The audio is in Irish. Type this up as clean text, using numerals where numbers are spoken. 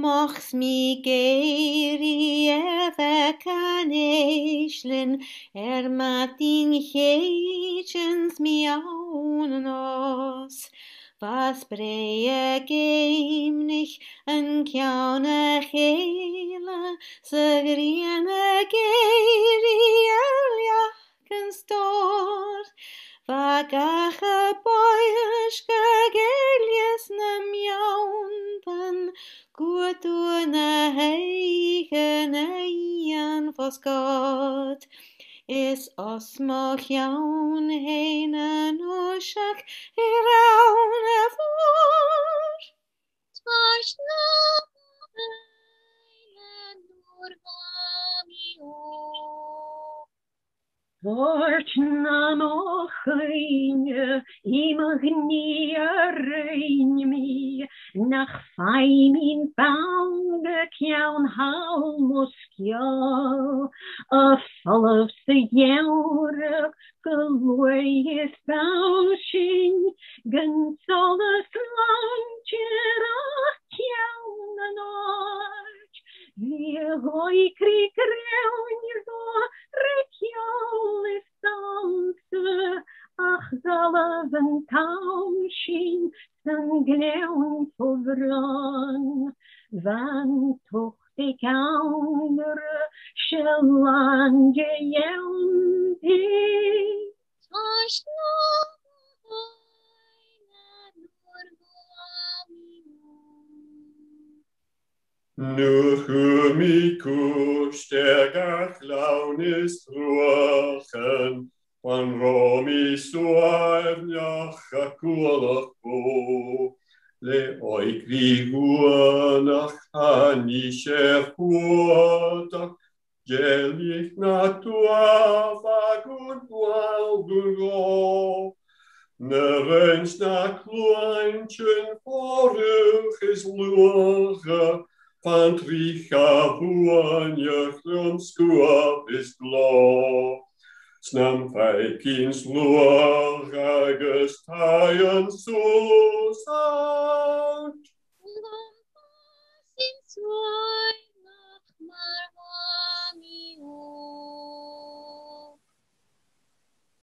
Mochs mi geiri the caneishlin, matin heechens mi aunos. Was breie geimnich en kjaune hele, segriene geiri eljaken stor. Vagache boischke gelies nem jaunten, Guduna heigen eian vos God. Is osmoch jaun heinen oshak iraun evor. Twarz na eilen urgamio. Vortna mochine, imagni rein mi, nach fein bange kjaun halmoskja, a full of the jaurig, geloy is bouwshin, gensoles langtjera kjaun an arch, wie hoi krik reunjo, Rekjol is danse, ach zalven taushin, zijn gleun verbrand. Van toch de andere, shalanje jelmpi. Twarz na eilen urgamio. Nur mi kusch der Gachlaun ist ruachen, van Romi suavnach a kulach bo. Le oikri huanach anische huatach, gelich natua vagun walgun go. Nerens na kluantjen vorig is luache, Pantricha buanja chromskua is glo. Snam feikins luaga gestaien susant. Sin